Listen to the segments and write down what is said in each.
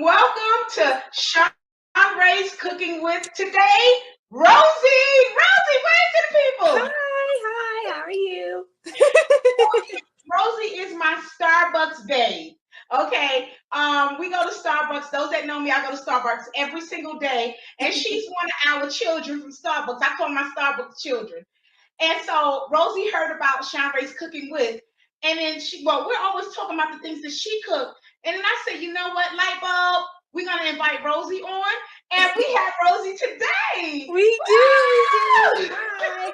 Welcome to Shanrae's Cooking with today. Rosie, wave to the people. Hi, how are you? Rosie is my Starbucks babe. Okay, we go to Starbucks. Those that know me, I go to Starbucks every single day, and she's one of our children from Starbucks. I call my Starbucks children. And so Rosie heard about Shanrae's Cooking with, and then we're always talking about the things that she cooked. And then I said, you know what, light bulb, we're going to invite Rosie on. And we have Rosie today. We do. Hi.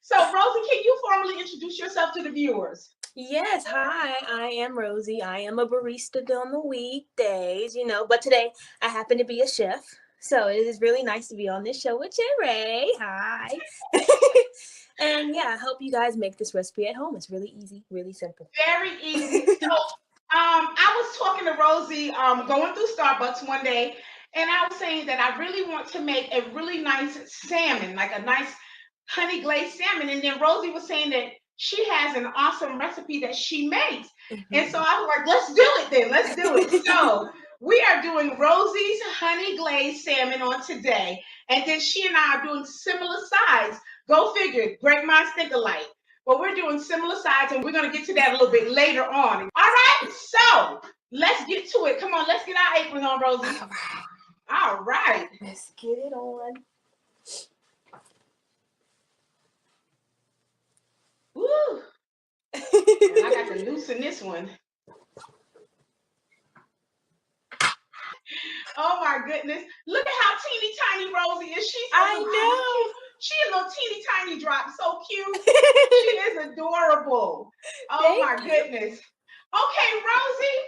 So, Rosie, can you formally introduce yourself to the viewers? Yes, hi, I am Rosie. I am a barista on the weekdays, but today I happen to be a chef. So it is really nice to be on this show with Shanrae. Hi. And yeah, I hope you guys make this recipe at home. It's really easy, really simple. Very easy. So I was talking to Rosie going through Starbucks one day, and I was saying that I really want to make a really nice salmon, like a nice honey glazed salmon. And then Rosie was saying that she has an awesome recipe that she makes. Mm-hmm. And so I was like, let's do it then. Let's do it. So we are doing Rosie's honey glazed salmon on today. And then she and I are doing similar sides. Go figure, great minds think alike. But we're doing similar sides, and we're going to get to that a little bit later on. All right, so let's get to it. Come on, let's get our aprons on, Rosie. All right. Let's get it on. Woo. I got to loosen this one. Oh my goodness. Look at how teeny tiny Rosie is. I know. She's a little teeny tiny drop. So cute. She is adorable. Oh my goodness. Okay, Rosie.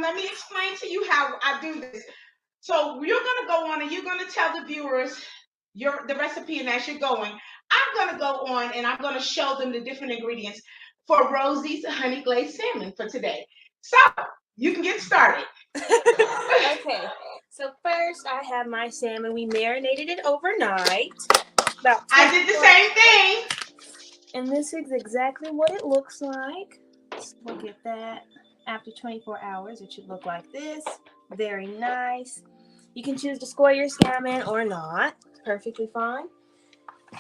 Let me explain to you how I do this. So you're gonna go on and you're gonna tell the viewers the recipe, and as you're going, I'm gonna go on and I'm gonna show them the different ingredients for Rosie's honey glazed salmon for today. So you can get started. Okay, so first I have my salmon. We marinated it overnight. I did the same thing. And this is exactly what it looks like. Let's look at that. After 24 hours, it should look like this. Very nice. You can choose to score your salmon or not. Perfectly fine.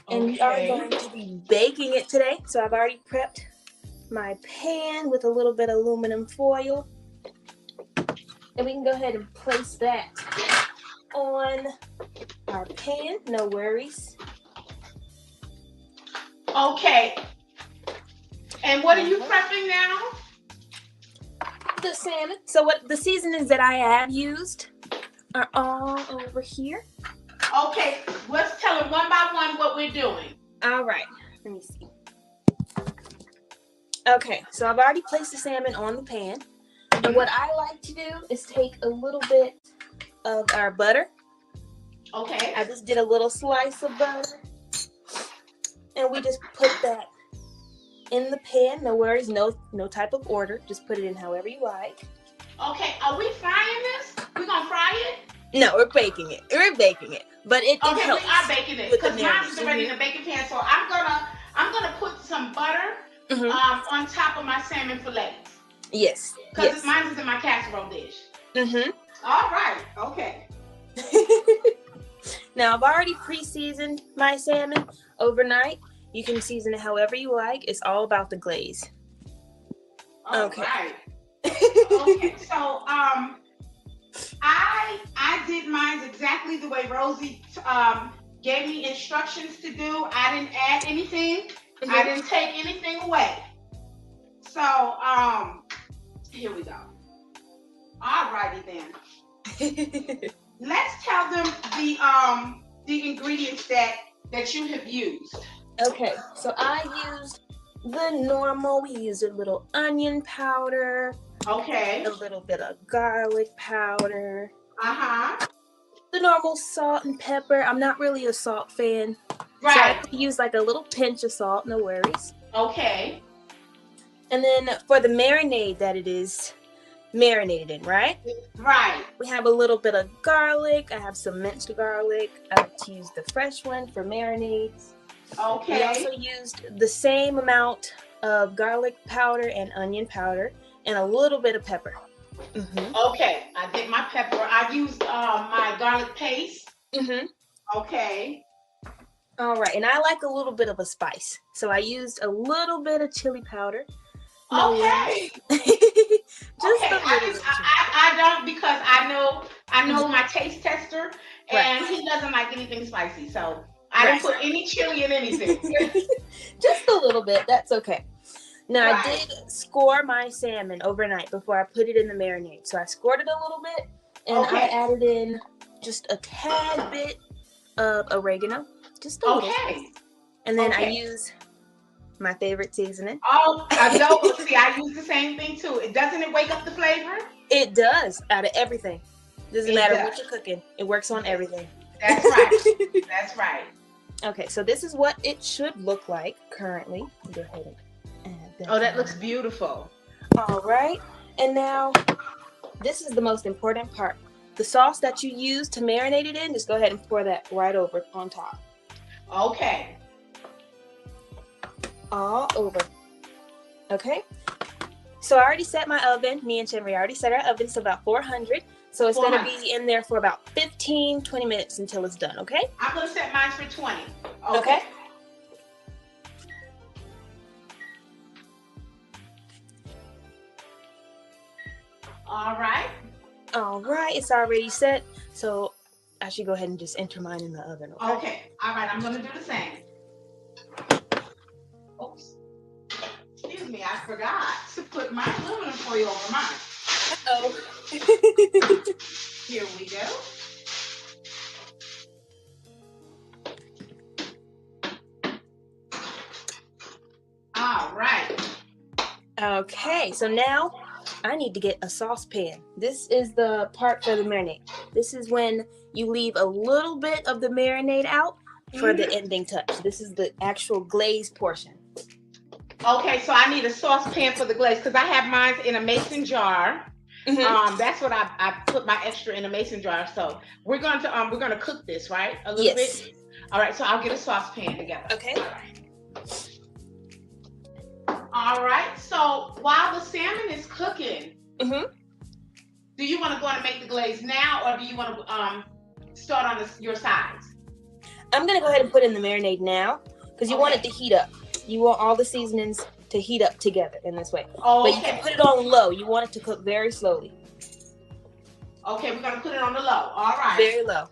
And we are going to be baking it today. So I've already prepped my pan with a little bit of aluminum foil. And we can go ahead and place that on our pan. No worries. Okay. And what are you prepping now? The salmon. So what the seasonings that I have used are all over here. Okay. Let's tell them one by one what we're doing. All right. Let me see. Okay. So I've already placed the salmon on the pan. And what I like to do is take a little bit of our butter. Okay. I just did a little slice of butter. And we just put that in the pan. No worries, no type of order. Just put it in however you like. Okay, are we frying this? We're going to fry it? No, we're baking it. But it helps. Okay, we are baking it because mine is already in the baking pan. So I'm gonna put some butter on top of my salmon fillet. Yes. Because mine is in my casserole dish. Mm-hmm. All right. Okay. Now, I've already pre-seasoned my salmon overnight. You can season it however you like. It's all about the glaze. All Okay. right. Okay. So I did mine exactly the way Rosie gave me instructions to do. I didn't add anything. I didn't take anything away. So here we go. All righty then. Let's tell them the ingredients that you have used. Okay, so I used the normal. We used a little onion powder. Okay. A little bit of garlic powder. Uh-huh. The normal salt and pepper. I'm not really a salt fan. Right. So I use like a little pinch of salt, no worries. Okay. And then for the marinade that it is marinated in, right? Right. We have a little bit of garlic. I have some minced garlic. I like to use the fresh one for marinades. Okay. We also used the same amount of garlic powder and onion powder and a little bit of pepper. Okay, I did my pepper. I used my garlic paste. Okay. All right, and I like a little bit of a spice, so I used a little bit of chili powder. Okay. Just okay. a little bit. I don't, because I know my taste tester, and he doesn't like anything spicy, so I didn't put any chili in anything. Just a little bit. That's okay. Now, I did score my salmon overnight before I put it in the marinade. So I scored it a little bit, and I added in just a tad bit of oregano, just a little. And then I use my favorite seasoning. Oh, I know. See, I use the same thing too. Doesn't it wake up the flavor? It does, out of everything. Doesn't matter what you're cooking. It works on everything. That's right. That's right. Okay, so this is what it should look like currently. Go ahead and add that. Oh, that looks beautiful. All right, and now this is the most important part. The sauce that you use to marinate it in, just go ahead and pour that right over on top. Okay. All over. Okay. So I already set my oven. Me and Shanrae already set our oven to about 400. So it's going to be in there for about 15, 20 minutes until it's done, okay? I'm going to set mine for 20. Okay. All right. All right. It's already set. So I should go ahead and just enter mine in the oven, okay? Okay. All right. I'm going to do the same. Oops. Excuse me. I forgot to put my aluminum foil over mine. Uh-oh. Here we go. All right. Okay, so now I need to get a saucepan. This is the part for the marinade. This is when you leave a little bit of the marinade out for the ending touch. This is the actual glaze portion. Okay, so I need a saucepan for the glaze because I have mine in a mason jar. That's what I put my extra in a mason jar. So we're going to cook this, right? A little bit. All right, so I'll get a saucepan together. Okay. All right. So while the salmon is cooking, do you want to go and make the glaze now, or do you want to start on your sides? I'm gonna go ahead and put in the marinade now because you want it to heat up. You want all the seasonings to heat up together in this way. But you can put it on low. You want it to cook very slowly. Okay, we're gonna put it on the low. All right. Very low.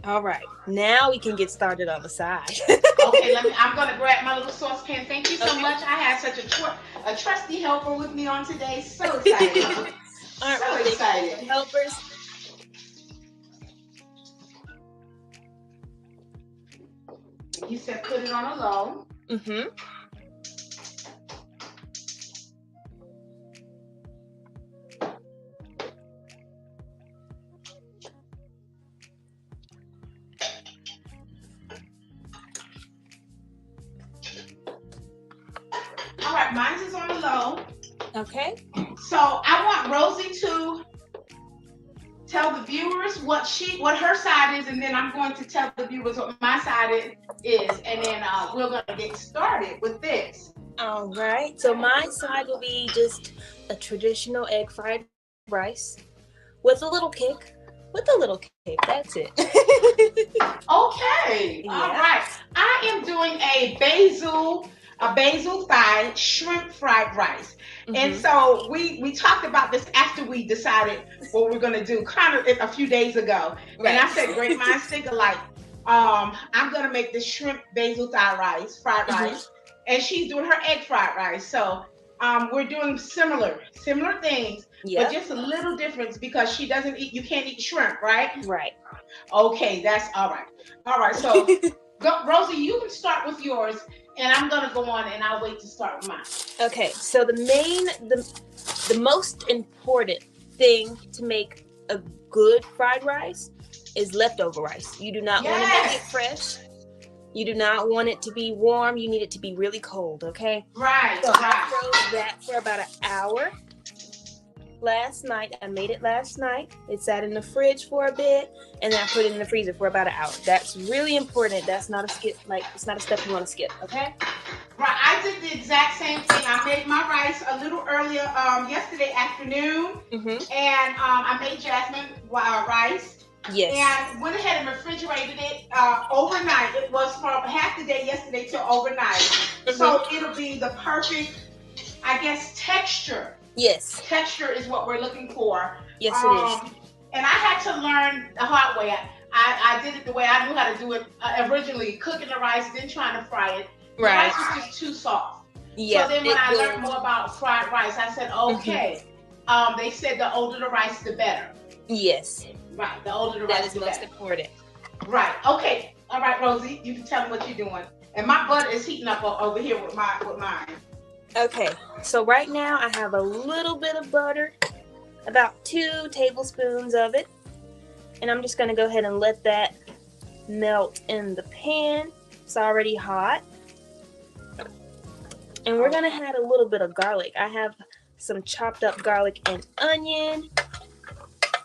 All right. Now we can get started on the side. Okay, I'm gonna grab my little saucepan. Thank you so much. I have such a trusty helper with me on today. So excited. So excited. Helpers. You said put it on a low. All right, mine is on the low. Okay. So I want Rosie to tell the viewers what her side is, and then I'm going to tell the viewers what my side is, and then we're going to get started with this. All right. So my side will be just a traditional egg fried rice with a little kick. That's it. Okay. Yeah. All right. I am doing a basil a basil thigh shrimp fried rice. And so we talked about this after we decided what we're gonna do, kind of a few days ago. Right. And I said, great minds think alike. I'm gonna make this shrimp basil thigh rice, fried rice, and she's doing her egg fried rice. So we're doing similar things, but just a little difference because she doesn't eat. You can't eat shrimp, right? Right. Okay, that's all right. All right, so go, Rosie, you can start with yours, and I'm gonna go on, and I'll wait to start with mine. Okay, so the most important thing to make a good fried rice is leftover rice. You do not want to make it fresh. You do not want it to be warm. You need it to be really cold, okay? Right, so right. I froze that for about an hour last night. I made it last night. It sat in the fridge for a bit, and then I put it in the freezer for about an hour. That's really important. That's not a skip. Like, it's not a step you want to skip, okay? Right, I did the exact same thing. I made my rice a little earlier yesterday afternoon, and I made jasmine rice. Yes. And went ahead and refrigerated it overnight. It was from half the day yesterday till overnight. So it'll be the perfect, I guess, texture. Yes. Texture is what we're looking for. Yes, it is. And I had to learn the hard way. I did it the way I knew how to do it originally, cooking the rice, then trying to fry it. The rice was just too soft. Yeah, so then when I learned more about fried rice, I said, okay. They said the older the rice, the better. Yes. Right, the older the rice, that is most important. Right. Okay. All right, Rosie, you can tell me what you're doing. And my butter is heating up over here with mine. Okay. So right now I have a little bit of butter, about 2 tablespoons of it, and I'm just going to go ahead and let that melt in the pan. It's already hot. And we're going to add a little bit of garlic. I have some chopped up garlic and onion.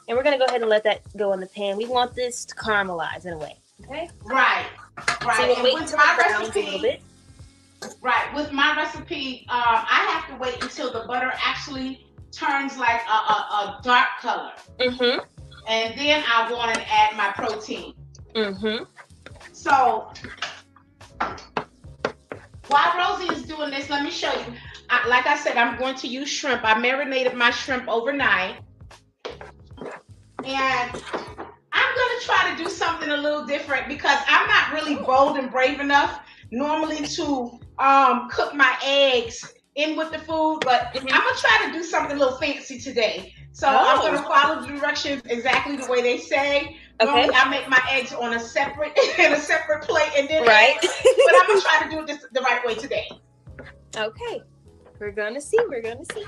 And we're going to go ahead and let that go in the pan. We want this to caramelize in a way. Okay? Right. So we'll wait until it browns a little bit. Right. With my recipe, I have to wait until the butter actually turns like a dark color. And then I'll go on and add my protein. So while Rosie is doing this, let me show you. Like I said, I'm going to use shrimp. I marinated my shrimp overnight. And I'm going to try to do something a little different because I'm not really bold and brave enough normally to cook my eggs in with the food, but I'm going to try to do something a little fancy today. So I'm going to follow the directions exactly the way they say. Normally I make my eggs on a separate plate and then eggs, but I'm going to try to do it the right way today. Okay. We're going to see. We're going to see.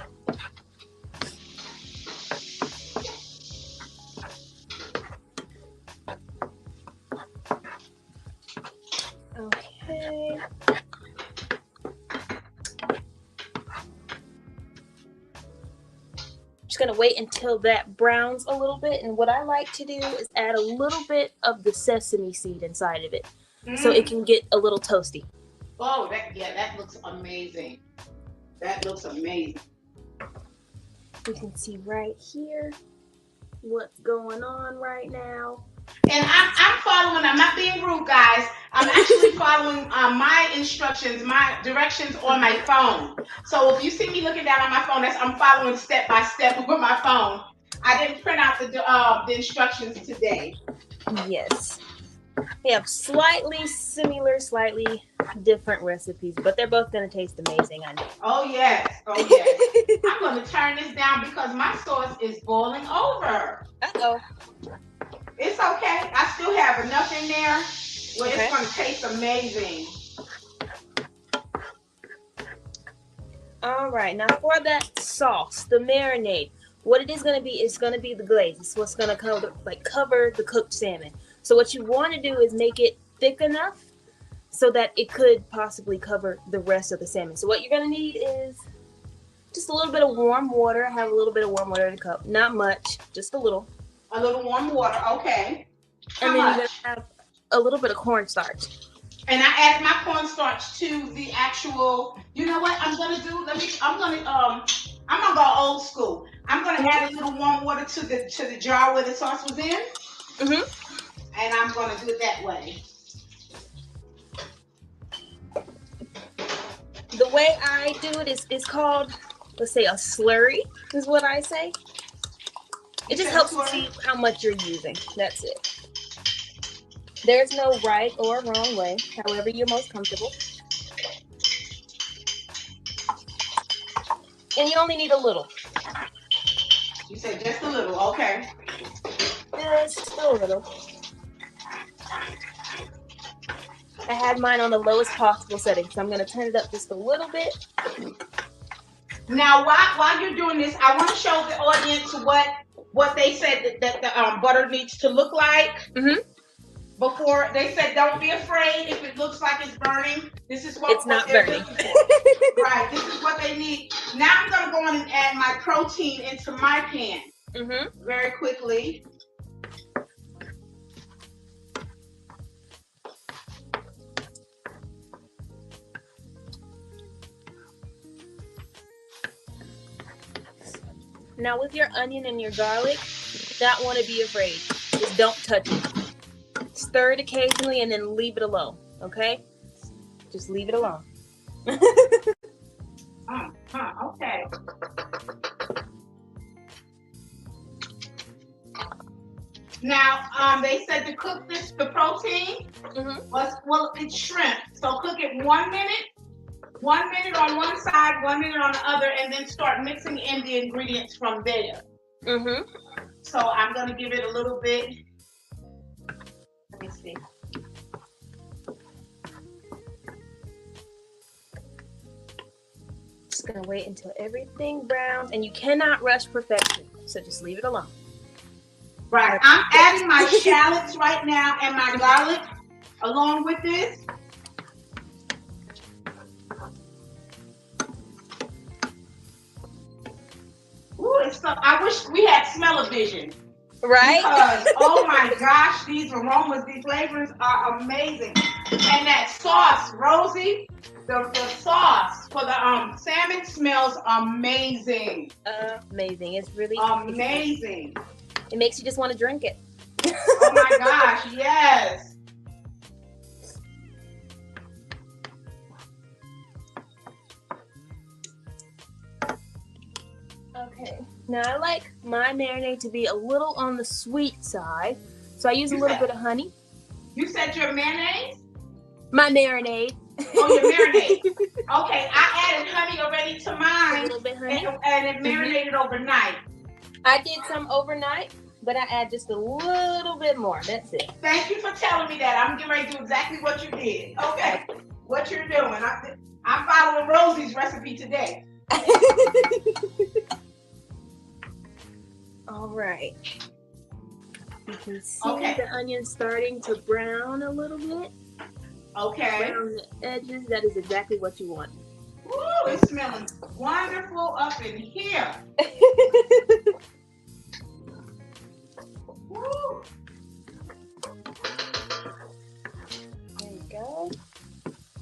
Okay. Just gonna wait until that browns a little bit, and what I like to do is add a little bit of the sesame seed inside of it, so it can get a little toasty. Oh, that looks amazing. That looks amazing. You can see right here what's going on right now. And I'm following, I'm not being rude, guys. I'm actually following my instructions, my directions on my phone. So if you see me looking down on my phone, I'm following step by step with my phone. I didn't print out the instructions today. Yes. We have slightly similar, slightly different recipes, but they're both going to taste amazing, I know. Oh, yes. Oh, yes. I'm going to turn this down because my sauce is boiling over. Uh-oh. It's okay. I still have enough in there where it's going to taste amazing. All right. Now for that sauce, the marinade, what it is going to be is going to be the glaze. It's what's going to cover the cooked salmon. So what you want to do is make it thick enough so that it could possibly cover the rest of the salmon. So what you're going to need is just a little bit of warm water. I have a little bit of warm water in a cup. Not much, just a little. A little warm water, okay. And then you're going to have a little bit of cornstarch. And I add my cornstarch to the actual, you know what I'm going to do? I'm going to go old school. I'm going to add a little warm water to the jar where the sauce was in. And I'm going to do it that way. way I do it is it's called, let's say, a slurry is what I say. It just helps to see how much you're using. That's it. There's no right or wrong way, however you're most comfortable. And you only need a little. You said just a little, okay. Just a little. I had mine on the lowest possible setting, so I'm going to turn it up just a little bit. Now, while you're doing this, I want to show the audience what they said that the butter needs to look like. Mm-hmm. Before they said, don't be afraid if it looks like it's burning. This is what it's not burning. Right. This is what they need. Now I'm going to go on and add my protein into my pan. Mm-hmm. Very quickly. Now with your onion and your garlic, not want to be afraid. Just don't touch it. Stir it occasionally and then leave it alone. Okay? Just leave it alone. Okay. Now, they said to cook the protein. Mm-hmm. It's shrimp. So cook it 1 minute. 1 minute on one side, 1 minute on the other, and then start mixing in the ingredients from there. Mm-hmm. So I'm going to give it a little bit. Let me see. Just going to wait until everything browns, and you cannot rush perfection, so just leave it alone. Right. I'm adding my shallots right now and my garlic along with this. Ooh, I wish we had smell-o-vision. Right? Because, oh my gosh, these aromas, these flavors are amazing. And that sauce, Rosie, the sauce for the salmon smells amazing. Amazing. It's really amazing. It makes you just want to drink it. Oh my gosh, yes. Okay. Now I like my marinade to be a little on the sweet side, so I use a little bit of honey. You said your mayonnaise? My marinade. Oh, your marinade. Okay, I added honey already to mine. A little bit honey. And it marinated overnight. I did some overnight, but I add just a little bit more. That's it. Thank you for telling me that. I'm getting ready to do exactly what you did. Okay, what you're doing. I'm following Rosie's recipe today. All right. You can see the onion starting to brown a little bit. Okay. Brown the edges. That is exactly what you want. Ooh, it's smelling wonderful up in here. Woo. There you go.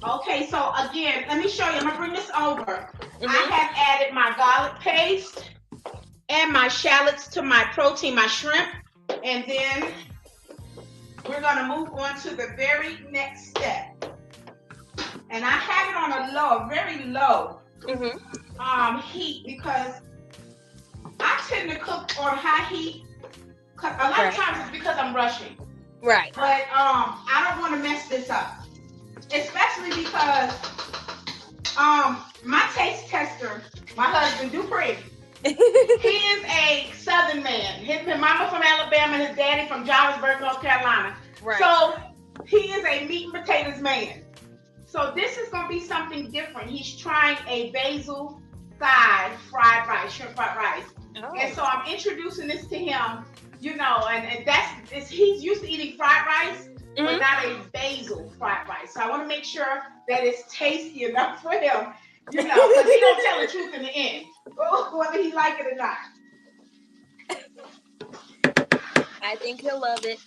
Okay, so again, let me show you. I'm gonna bring this over. Mm-hmm. I have added my garlic paste and my shallots to my protein, my shrimp, and then we're gonna move on to the very next step. And I have it on a low, very low heat because I tend to cook on high heat. A lot of times it's because I'm rushing. Right. But I don't want to mess this up, especially because my taste tester, my husband Dupree, he is a Southern man. His mama from Alabama, his daddy from Johannesburg, North Carolina. Right. So he is a meat and potatoes man. So this is going to be something different. He's trying a basil side fried rice, shrimp fried rice. Oh. And so I'm introducing this to him, you know, and he's used to eating fried rice, but not a basil fried rice. So I want to make sure that it's tasty enough for him, you know, because he don't tell the truth in the end, whether he like it or not. I think he'll love it.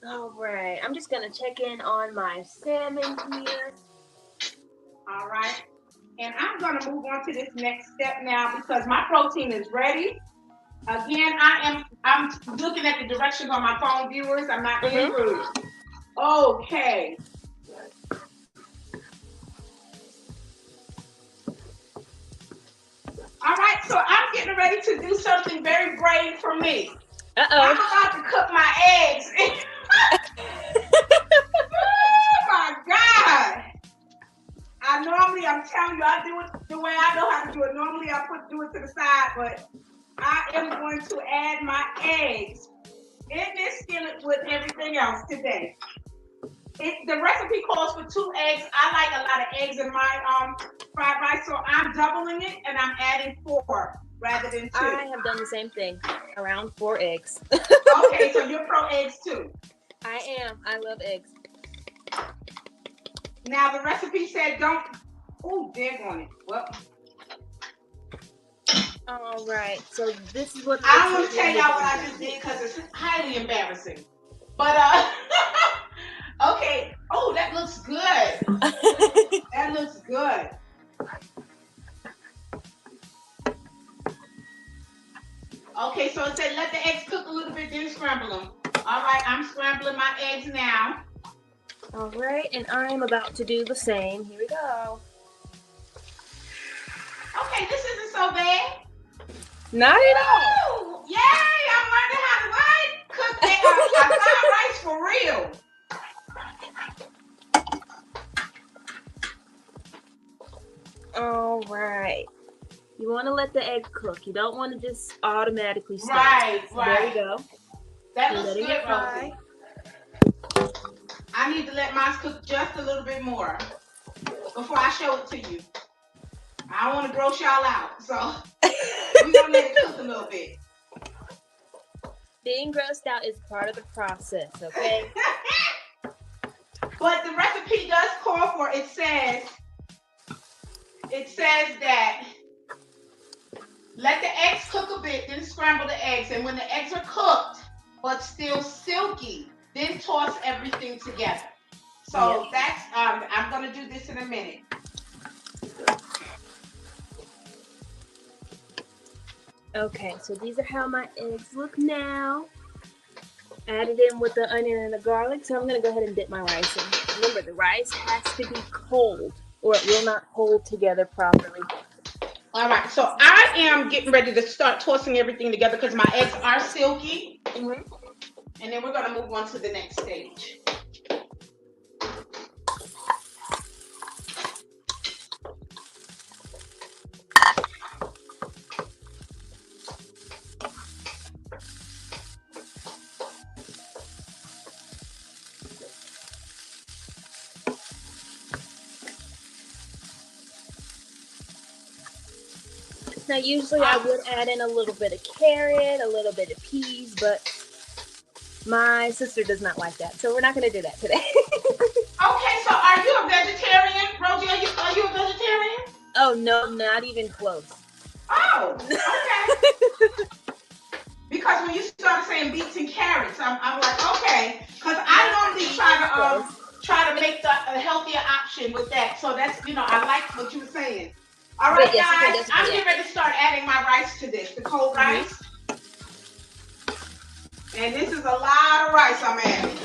All right, I'm just gonna check in on my salmon here. All right, and I'm gonna move on to this next step now because my protein is ready. Again, I'm looking at the directions on my phone, viewers. I'm not being rude. Okay. so I'm getting ready to do something very brave for me. Uh-oh. I'm about to cook my eggs. Oh my God. I'm telling you, I do it the way I know how to do it. Normally I do it to the side, but I am going to add my eggs in this skillet with everything else today. The recipe calls for 2 eggs. I like a lot of eggs in my fried rice, so I'm doubling it and I'm adding 4 rather than 2. I have done the same thing, around 4 eggs. Okay, so you're pro eggs too. I am. I love eggs. Now the recipe said don't. Oh, daggone it. Well. All right. So this is what I don't want to tell y'all what I just did because it's highly embarrassing. But okay. Oh, that looks good. That looks good. Okay, so it said let the eggs cook a little bit, then scramble them. All right, I'm scrambling my eggs now. All right, and I'm about to do the same. Here we go. Okay, this isn't so bad. Not at all. Yay! I'm learning how to cook fried rice for real. All right. You want to let the egg cook. You don't want to just automatically stir. Right. There we go. That looks good, Rosie. I need to let mine cook just a little bit more before I show it to you. I don't want to gross y'all out, so we're going to let it cook a little bit. Being grossed out is part of the process, okay? But the recipe does call for, it says that let the eggs cook a bit, then scramble the eggs. And when the eggs are cooked, but still silky, then toss everything together. So that's, I'm going to do this in a minute. Okay, so these are how my eggs look now. Added in with the onion and the garlic. So I'm going to go ahead and dip my rice in. Remember, the rice has to be cold or it will not hold together properly. All right, so I am getting ready to start tossing everything together because my eggs are silky. Mm-hmm. And then we're going to move on to the next stage. Now, usually I would add in a little bit of carrot, a little bit of peas, but my sister does not like that, so we're not going to do that today. Okay, so are you a vegetarian? Rosie, are you a vegetarian? Oh, no, not even close. Oh, okay. Because when you started saying beets and carrots, I'm like, okay. Because I normally try to make a healthier option with that. So that's, I like what you were saying. All right, guys, I'm getting ready to start adding my rice to this, the cold rice. And this is a lot of rice I'm adding.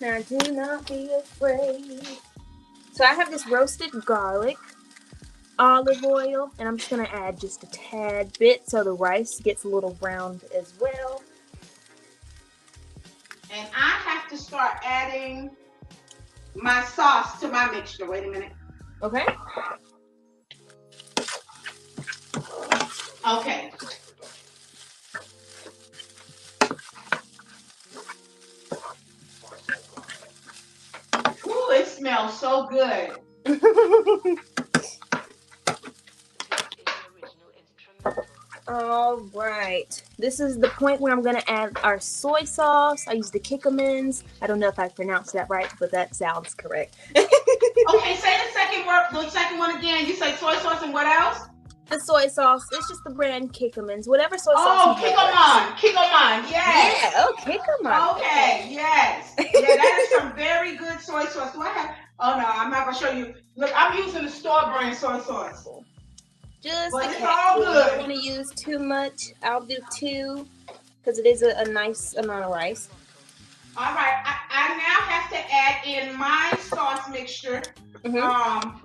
Now, do not be afraid. So I have this roasted garlic, olive oil, and I'm just going to add just a tad bit so the rice gets a little browned as well. And I have to start adding my sauce to my mixture. Wait a minute. Okay. Okay. Ooh, it smells so good. All right. This is the point where I'm going to add our soy sauce. I use the Kikkomans. I don't know if I pronounced that right, but that sounds correct. Okay, say the second one again. You say soy sauce and what else? The soy sauce. It's just the brand Kikkomans. Whatever soy sauce. Oh, Kikkoman. Yes. Yeah. Oh, Kikkoman. Okay. Yes. Yeah, that is some very good soy sauce. Do I have? Oh no, I'm not gonna show you. Look, I'm using the store brand soy sauce. Just but it's all good. I don't want to use too much. I'll do 2 because it is a nice amount of rice. All right. I now have to add in my sauce mixture. Mm-hmm.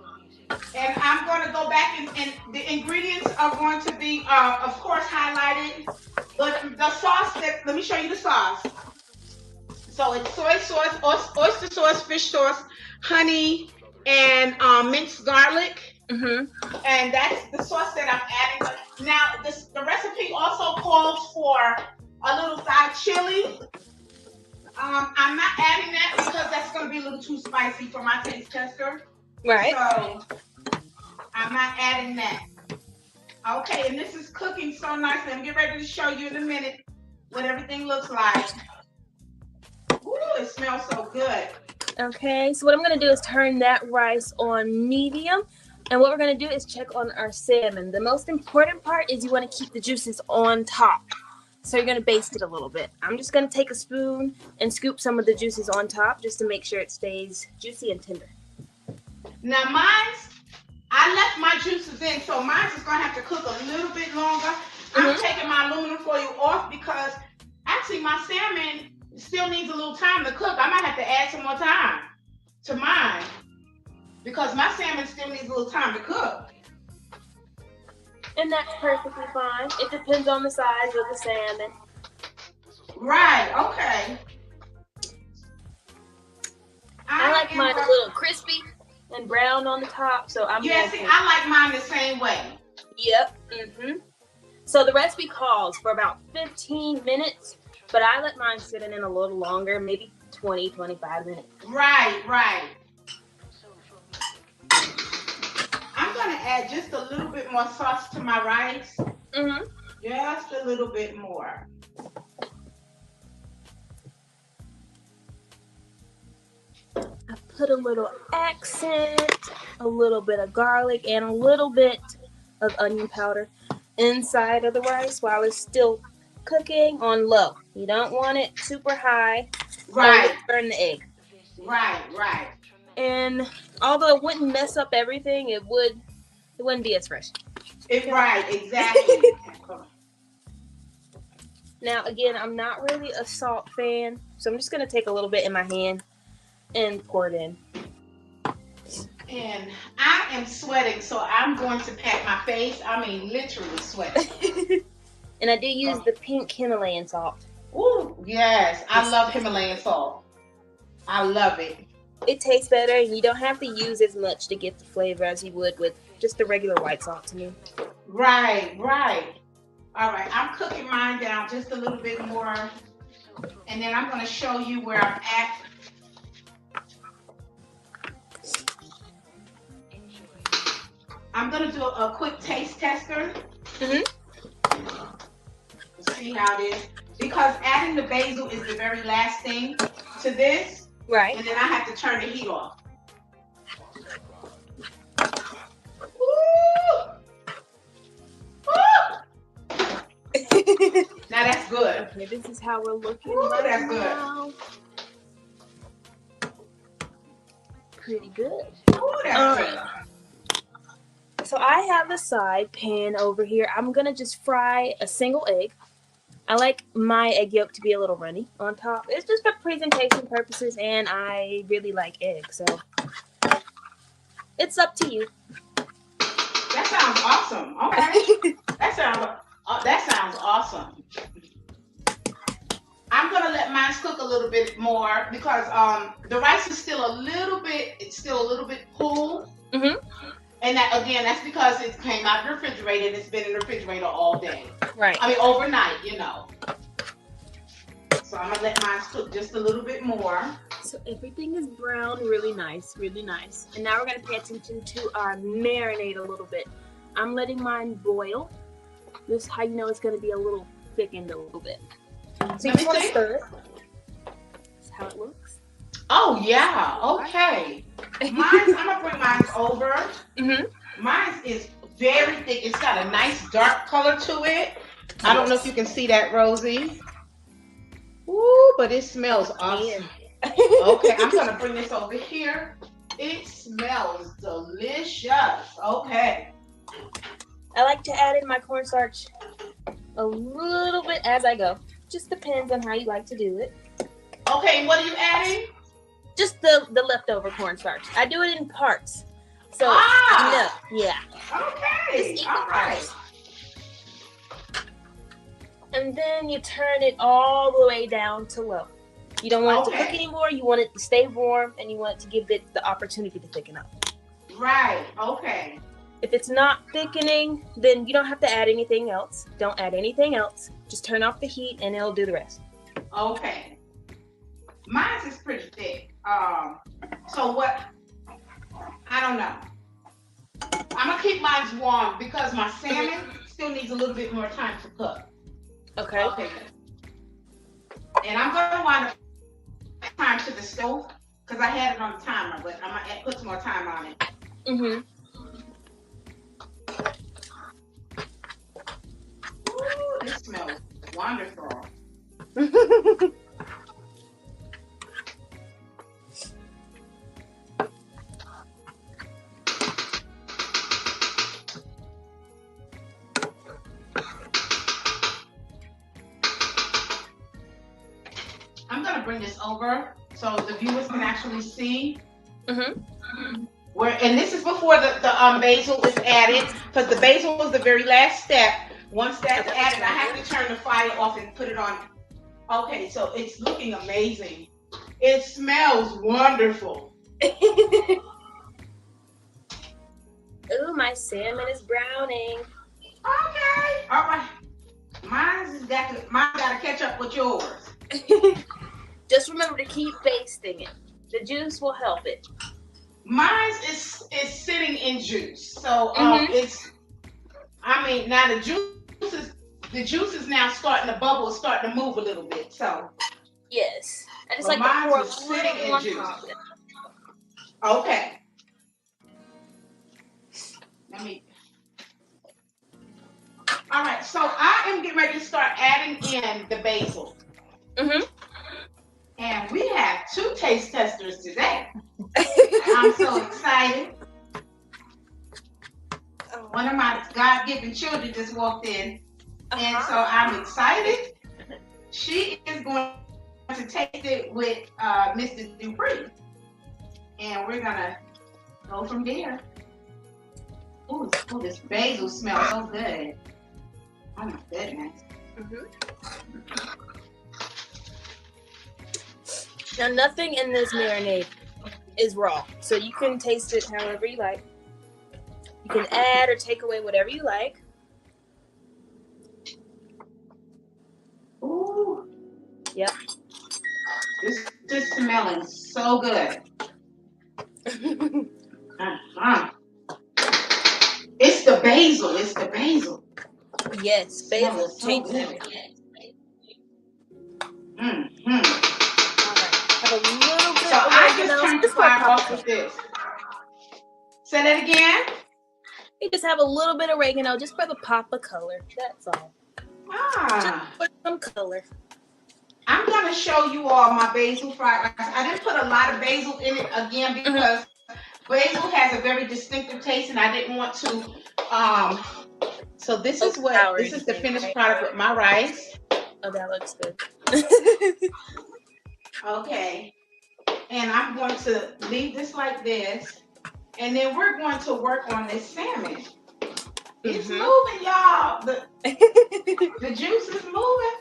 And I'm going to go back and the ingredients are going to be, of course, highlighted. But the sauce let me show you the sauce. So it's soy sauce, oyster sauce, fish sauce, honey, and minced garlic. Mm-hmm. And that's the sauce that I'm adding. Now, the recipe also calls for a little fried chili. I'm not adding that because that's going to be a little too spicy for my taste tester. Right. So I'm not adding that. Okay, and this is cooking so nicely. I'm getting ready to show you in a minute what everything looks like. Ooh, it smells so good. Okay, so what I'm going to do is turn that rice on medium. And what we're going to do is check on our salmon. The most important part is you want to keep the juices on top. So you're going to baste it a little bit. I'm just going to take a spoon and scoop some of the juices on top just to make sure it stays juicy and tender. Now I left my juices in, so mine's is going to have to cook a little bit longer. I'm taking my aluminum foil off because actually my salmon still needs a little time to cook. I might have to add some more time to mine because my salmon still needs a little time to cook. And that's perfectly fine. It depends on the size of the salmon. Right, okay. I like mine a little crispy and brown on the top, so I'm yeah, see, I like mine the same way. Yep. Mm-hmm. So the recipe calls for about 15 minutes, but I let mine sit in a little longer, maybe 20, 25 minutes. Right, right. I'm going to add just a little bit more sauce to my rice. Mm-hmm. Just a little bit more. I put a little accent, a little bit of garlic, and a little bit of onion powder inside of the rice while it's still cooking on low. You don't want it super high. Right. Burn the egg. Right, right. And although it wouldn't mess up everything, it wouldn't be as fresh. Right, exactly. Now, again, I'm not really a salt fan, so I'm just going to take a little bit in my hand and pour it in. And I am sweating, so I'm going to pat my face. I mean, literally sweating. And I do use the pink Himalayan salt. Ooh, yes. I love Himalayan salt. I love it. It tastes better, and you don't have to use as much to get the flavor as you would with just the regular white salt to me. Right, right. All right, I'm cooking mine down just a little bit more, and then I'm going to show you where I'm at. I'm going to do a quick taste tester. Mm-hmm. See how it is. Because adding the basil is the very last thing to this. Right. And then I have to turn the heat off. Woo! Woo! Now that's good. Okay, this is how we're looking. Ooh, right that's now. good. Pretty good. Ooh, that's good. So I have a side pan over here. I'm going to just fry a single egg. I like my egg yolk to be a little runny on top. It's just for presentation purposes, and I really like eggs, so it's up to you. That sounds awesome. Okay. that sounds awesome. I'm gonna let mine cook a little bit more because the rice is still a little bit cool. Mm-hmm. And that's because it came out of the refrigerator and it's been in the refrigerator all day. Right. I mean, overnight, So I'm gonna let mine cook just a little bit more. So everything is brown, really nice, really nice. And now we're gonna pay attention to our marinade a little bit. I'm letting mine boil. This is how you know it's gonna be a little thickened a little bit. So you just want to stir it. That's how it looks. Oh yeah, okay. I'm gonna bring mine over. Mm-hmm. Mine is very thick. It's got a nice dark color to it. I don't know if you can see that, Rosie. Ooh, but it smells awesome. Okay, I'm gonna bring this over here. It smells delicious. Okay. I like to add in my cornstarch a little bit as I go. Just depends on how you like to do it. Okay, what are you adding? Just the leftover cornstarch. I do it in parts. So no, yeah. Okay. Just eat All the right. rice. And then you turn it all the way down to low. You don't want it to cook anymore. You want it to stay warm, and you want it to give it the opportunity to thicken up. Right. Okay. If it's not thickening, then you don't have to add anything else. Don't add anything else. Just turn off the heat, and it'll do the rest. Okay. Mine is pretty thick. So what? I don't know. I'm gonna keep mine warm because my salmon still needs a little bit more time to cook. Okay. Okay. And I'm gonna want to time to the stove because I had it on the timer, but I'm gonna put some more time on it. Mhm. Ooh, this smells wonderful. I'm gonna bring this over so the viewers can actually see. And this is before the basil is added, because the basil is the very last step. Once that's added, I have to turn the fire off and put it on. Okay, so it's looking amazing. It smells wonderful. Ooh, my salmon is browning. Okay, all right. Mine's got to catch up with yours. Just remember to keep basting it. The juice will help it. Mine is sitting in juice, so it's. I mean, now the juice is now starting to bubble, starting to move a little bit. So yes, and it's like mine is sitting in juice. Okay. Let me. All right, so I am getting ready to start adding in the basil. And we have 2 taste testers today. I'm so excited. One of my God-given children just walked in, and so I'm excited. She is going to taste it with Mr. Dupree, and we're gonna go from there. Ooh, this basil smells so good. Oh my goodness. Now, nothing in this marinade is raw, so you can taste it however you like. You can add or take away whatever you like. Ooh. Yep. This is smelling so good. It's the basil. It's the basil. Yes, basil changes everything. Have a little bit so I just turned the fire off with this. Say that again. You just have a little bit of oregano just for the pop of color. That's all. Just for some color. I'm going to show you all my basil fried rice. I didn't put a lot of basil in it again because basil has a very distinctive taste, and I didn't want to. So this is the finished product with my rice. Oh, that looks good. Okay, and I'm going to leave this like this, and then we're going to work on this salmon. It's moving, y'all. The juice is moving.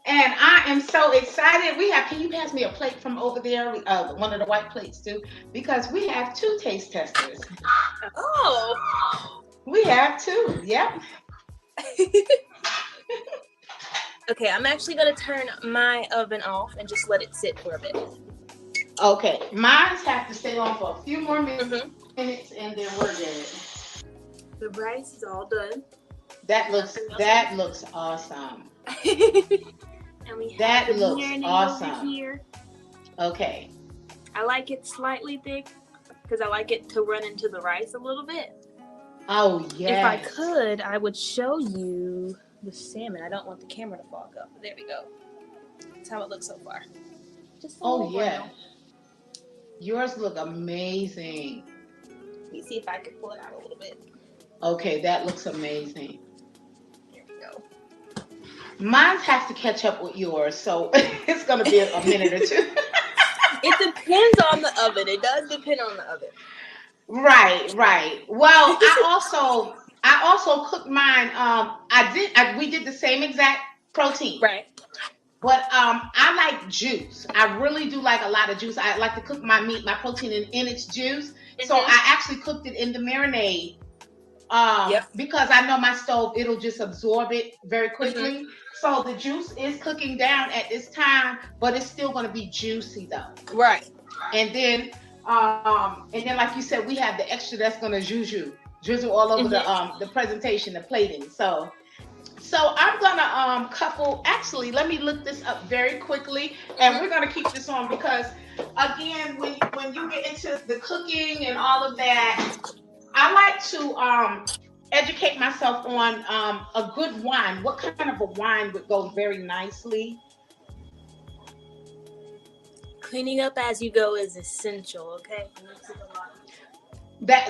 And I am so excited. Can you pass me a plate from over there? One of the white plates too, because we have 2 taste testers. Oh, we have 2. Yep. Okay, I'm actually gonna turn my oven off and just let it sit for a bit. Okay, mine have to stay on for a few more minutes, and then we're good. The rice is all done. That looks awesome. And we have that the looks awesome. Over here. Okay. I like it slightly thick because I like it to run into the rice a little bit. Oh, yes. If I could, I would show you the salmon. I don't want the camera to fog up. There we go. That's how it looks so far. Just yeah. Yours look amazing. Let me see if I can pull it out a little bit. Okay, that looks amazing. There we go. Mine has to catch up with yours, so it's going to be a minute or 2. It depends on the oven. It does depend on the oven. Right. Well, I also cooked mine. We did the same exact protein. Right. But I like juice. I really do like a lot of juice. I like to cook my meat, my protein in its juice. So Mm-hmm. I actually cooked it in the marinade Yep. because I know my stove, it'll just absorb it very Mm-hmm. quickly. So the juice is cooking down at this time, but it's still going to be juicy though. Right. And then like you said, we have the extra that's going to drizzle all over Mm-hmm. the presentation, the plating. So I'm gonna couple. Actually, let me look this up very quickly, and we're Mm-hmm. gonna keep this on because, again, when you get into the cooking and all of that, I like to educate myself on a good wine. What kind of a wine would go very nicely? Cleaning up as you go is essential. Okay.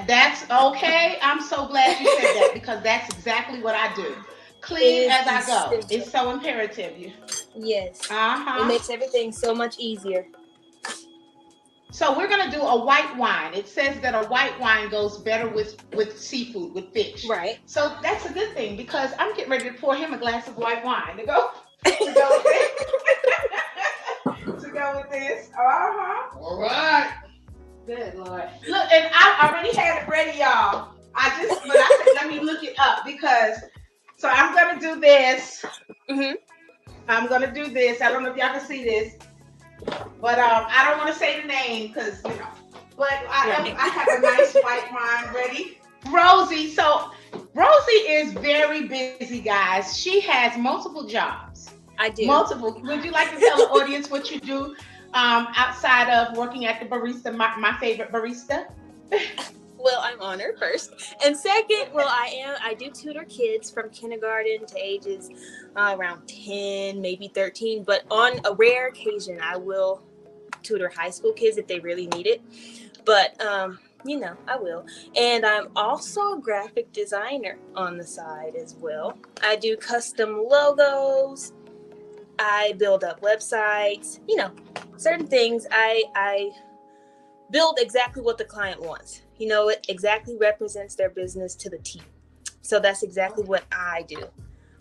That's okay. I'm so glad you said that because that's exactly what I do. It Clean is as I go. essential. It's so imperative. You. Yes. Uh It huh. makes everything so much easier. So we're gonna do a white wine. It says that a white wine goes better with seafood, with fish. Right. So that's a good thing because I'm getting ready to pour him a glass of white wine to go with this. To go with this. Uh-huh. All right. Good Lord. Look, and I already had it ready, y'all. But I said let me look it up because so I'm gonna do this. Mm-hmm. I'm gonna do this. I don't know if y'all can see this. But I don't want to say the name because you know. But Right. I have a nice white wine ready. Rosie. So Rosie is very busy, guys. She has multiple jobs. I do. Multiple. Would you like to tell the audience what you do outside of working at the barista? My favorite barista. Well, I'm honored first, and second, well, I do tutor kids from kindergarten to ages around 10, maybe 13. But on a rare occasion, I will tutor high school kids if they really need it. But I will. And I'm also a graphic designer on the side as well. I do custom logos. I build up websites. Certain things I build exactly what the client wants. It exactly represents their business to the T. So that's exactly what I do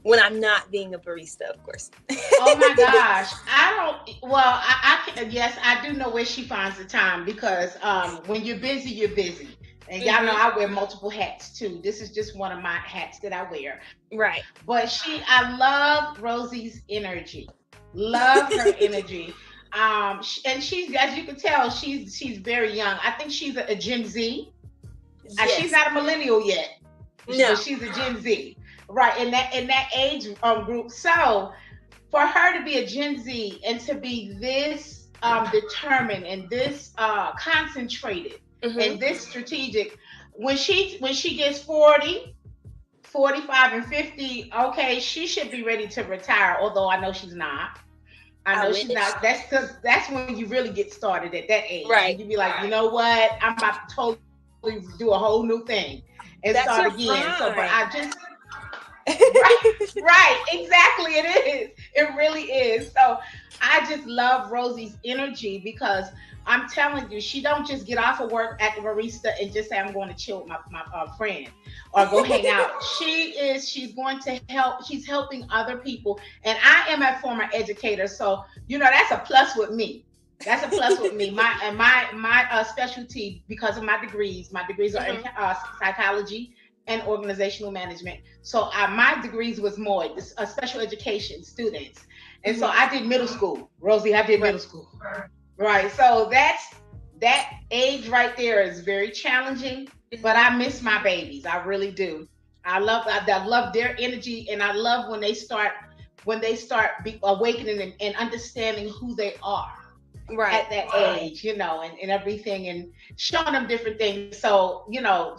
when I'm not being a barista, of course. Oh my gosh. I don't well, I can yes, I do know where she finds the time because when you're busy, you're busy. And y'all know Mm-hmm. I wear multiple hats too. This is just one of my hats that I wear. Right. But I love Rosie's energy. Love her energy. And she's, as you can tell, she's very young. I think she's a Gen Z. She's Yes. not a millennial yet, but No. she's a Gen Z, right? In that age group. So for her to be a Gen Z and to be this determined and this concentrated Mm-hmm. and this strategic, when she gets 40, 45, and 50, okay, she should be ready to retire, although I know she's not. I I know she's wish. not. That's because that's when you really get started at that age. When Right. you be like, you know what? I'm about to totally do a whole new thing and That's start your again. So, but prime. I just right, exactly. It is. It really is. So I just love Rosie's energy because I'm telling you, she don't just get off of work at the barista and just say I'm going to chill with my friend or go hang out. She's going to help. She's helping other people, and I am a former educator, so that's a plus with me. That's a plus with me. My specialty because of my degrees. My degrees are in Mm-hmm. psychology and organizational management. So my degrees was more special education students, and so Mm-hmm. I did middle school. Rosie, I did Right. middle school. Right. So that age right there is very challenging, but I miss my babies. I really do. I love their energy, and I love when they start awakening and understanding who they are Right. at that age, and everything, and showing them different things. So,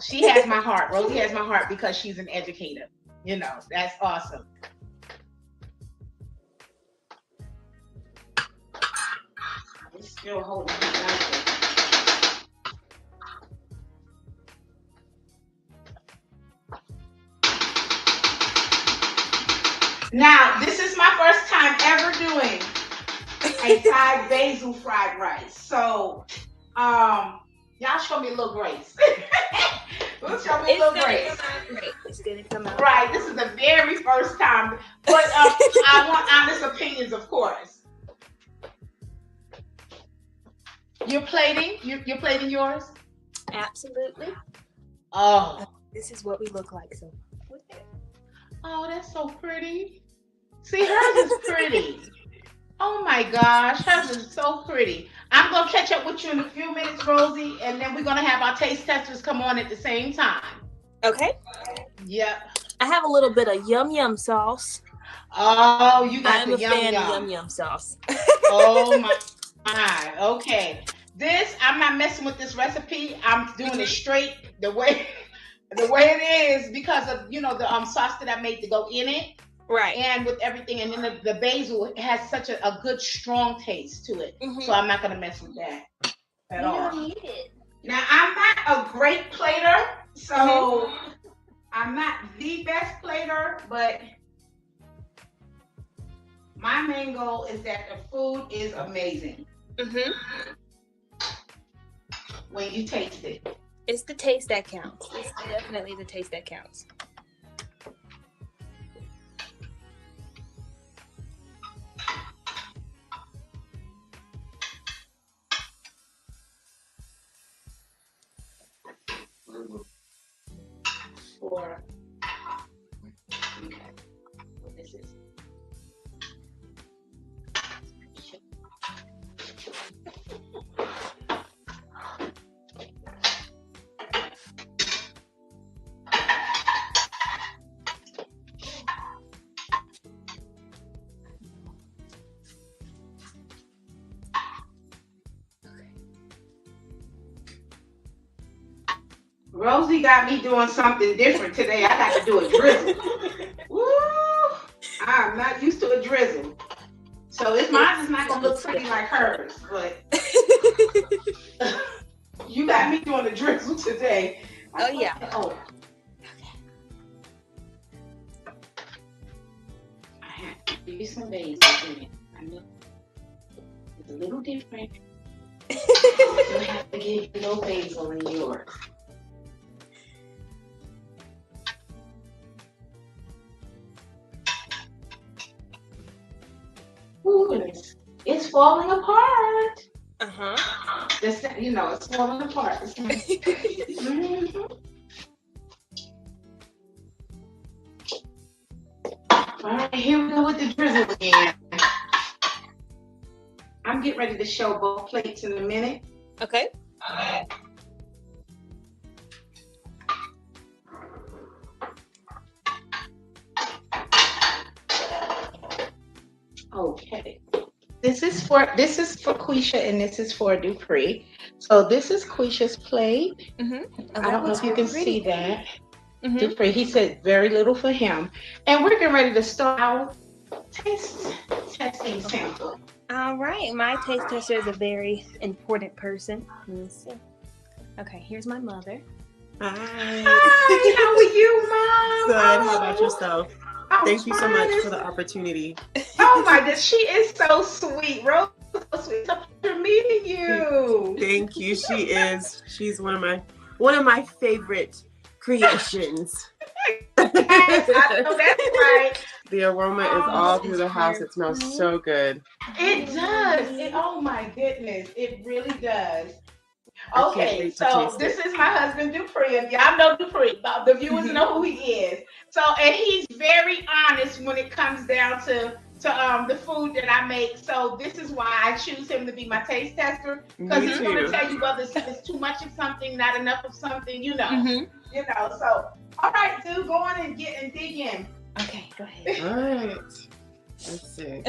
she has my heart. Rosie has my heart because she's an educator. That's awesome. It's still holding me down. Now, this is my first time ever doing a Thai basil fried rice. So, um, Y'all show me a little grace. We'll show me a It's little gonna grace. come out great. It's gonna come out. Right. This is the very first time. But I want honest opinions, of course. You're plating? You're plating yours? Absolutely. Oh. This is what we look like. So. Oh, that's so pretty. See, hers is pretty. Oh my gosh, hers is so pretty. I'm gonna catch up with you in a few minutes, Rosie, and then we're gonna have our taste testers come on at the same time. Okay. Yep. I have a little bit of yum sauce. Oh, you got I'm the a fan yum. of yum sauce. Oh my. Okay. This, I'm not messing with this recipe. I'm doing it straight the way it is because of the sauce that I made to go in it. Right. And with everything, and then the basil has such a good strong taste to it. Mm-hmm. So I'm not gonna mess with that at all. You don't need it. Now I'm not a great plater, so I'm not the best plater, but my main goal is that the food is amazing. Mm-hmm. When you taste it. It's the taste that counts. It's definitely the taste that counts. For what this is. Rosie got me doing something different today. I got to do a drizzle. Woo! I'm not used to a drizzle. So mine is not going to look pretty like hers, but you got me doing a drizzle today. Oh, yeah. Oh. I have to give you some basil in it. I know it's a little different. You'll have to give you no basil in yours. Ooh, it's falling apart. Uh-huh. It's falling apart. Mm-hmm. All right, here we go with the drizzle again. I'm getting ready to show both plates in a minute. Okay. Okay. This is for Quisha and this is for Dupree. So this is Quisha's plate. Mm-hmm. I don't know if you can see that. Mm-hmm. Dupree, he said very little for him. And we're getting ready to start our taste testing sample. All right. My taste tester is a very important person. Let me see. Okay, here's my mother. Hi. Hi, how are you, Mom? Good. How about yourself? Thank you so much fine. for the opportunity. Oh my goodness, she is so sweet. Rose is so sweet. It's a pleasure meeting you. Thank you. She is. She's one of my favorite creations. Yes, I know that's right. The aroma is all through the house. It smells so good. It does. Oh my goodness, it really does. I can't Okay, wait to so taste this it. is my husband Dupree, and y'all know Dupree. The viewers know who he is. So, and he's very honest when it comes down to the food that I make. So this is why I choose him to be my taste tester, because Me he's going to too. tell you whether it's too much of something, not enough of something. Mm-hmm. So all right, dude, go on and dig in. Okay, go ahead. All right. Let's see.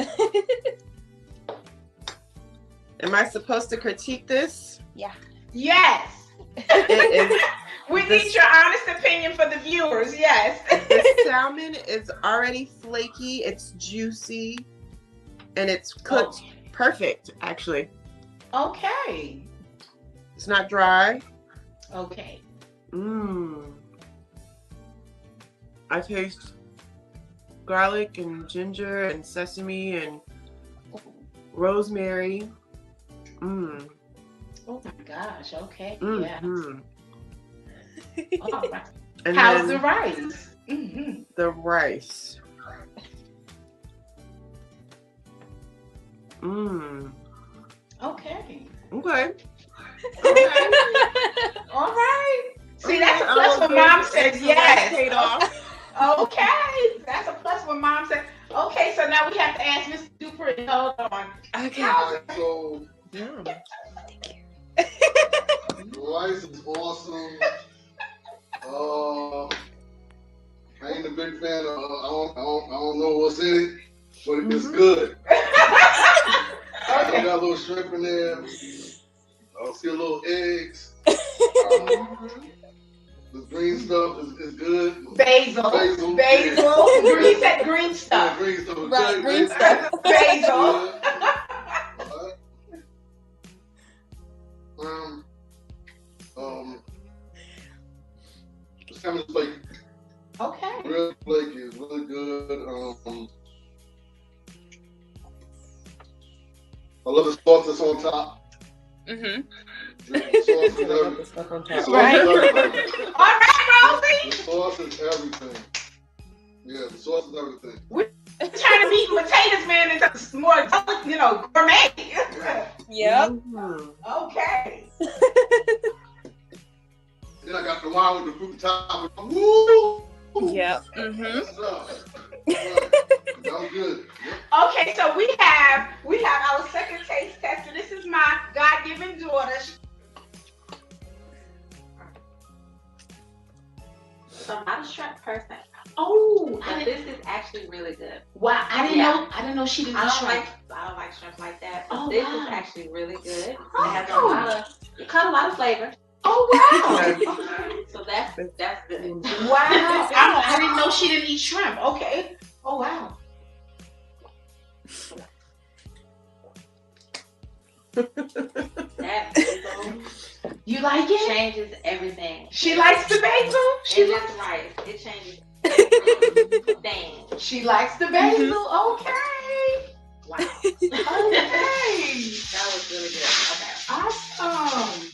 Am I supposed to critique this? Yeah. Yes. It is. We need your honest opinion for the viewers. Yes. The salmon is already flaky. It's juicy, and it's cooked perfect. Actually, Okay. it's not dry. Okay. I taste garlic and ginger and sesame and rosemary. Oh my gosh. Okay. Yeah. Mhm. All right. And How's then the rice? Mm-hmm. the rice. Mm. Okay. Okay. All right. See, Okay, that's a I plus will when give mom you says excellent paid yes. off. Okay. That's a plus when mom said, okay, so now we have to ask Miss Dupree. Hold on. Okay. How's So Yum. the rice is awesome. I ain't a big fan of. I don't know what's in it, but it's good. I Okay. got a little shrimp in there. I see a little eggs. The green stuff is good. Basil. Basil. Green, you said green Yeah, stuff. green stuff. Right, Okay, green basil. stuff. Basil. Yeah. Alright. The salmon is flaky. Okay. Real flaky. It's really good. I love the sauce that's on top. Mm-hmm. The sauce is I love everything. the stuff on The top. sauce Right. is everything. All right, Rosie. The sauce is everything. Yeah, the sauce is everything. Trying to beat potatoes, man, into more, gourmet. Yep. Mhm. Okay. Then I got the wine with the fruit top. Woo! Yep. Mm-hmm. That's that was good. Yep. Okay, so we have our second taste tester. This is my God-given daughter. So I'm not a shrimp person, Oh, but this is actually really good. wow! I didn't know she didn't I eat don't shrimp. like shrimp like that, but Oh, this wow. is actually really good. It Oh. has a lot of flavor. Oh wow! So that's good. Wow! I didn't know she didn't eat shrimp. Okay. Oh wow! That basil You like it? changes everything. She likes the basil. She It likes. is rice. It changes everything. She likes the basil. Okay. Wow. Okay. That was really good. Okay. Awesome.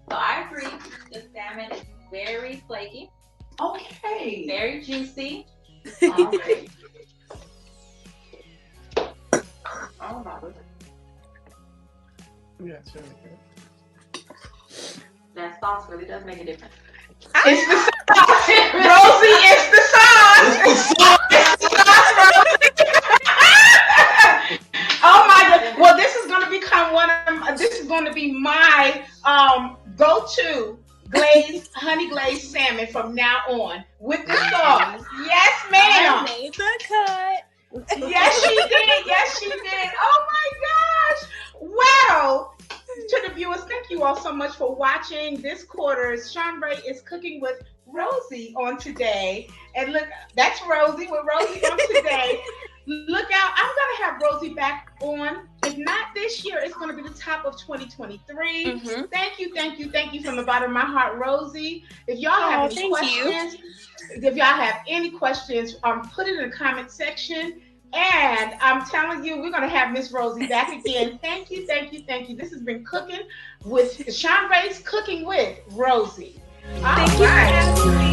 So I agree. The salmon is very flaky, Okay. very juicy. All right. Oh my goodness. Yeah, it's really good. That sauce really does make a difference. It's the sauce. Rosie, it's the sauce. It's the sauce, Rosie. Oh my God. Well, this is going to become this is going to be my go-to honey glazed salmon from now on with the sauce. Yes, I ma'am. made the cut. Yes, she did. Yes, she did. Oh my gosh. Wow. To the viewers, thank you all so much for watching. This quarter's Shanrae is cooking with Rosie on today. And look, that's Rosie with Rosie on today. Look out. I'm going to have Rosie back on. If not this year, it's going to be the top of 2023. Mm-hmm. Thank you from the bottom of my heart, Rosie. If y'all have any questions, put it in the comment section. And I'm telling you, we're going to have Miss Rosie back again. Thank you. This has been Cooking with Shanrae's Cooking with Rosie. Thank you for having me.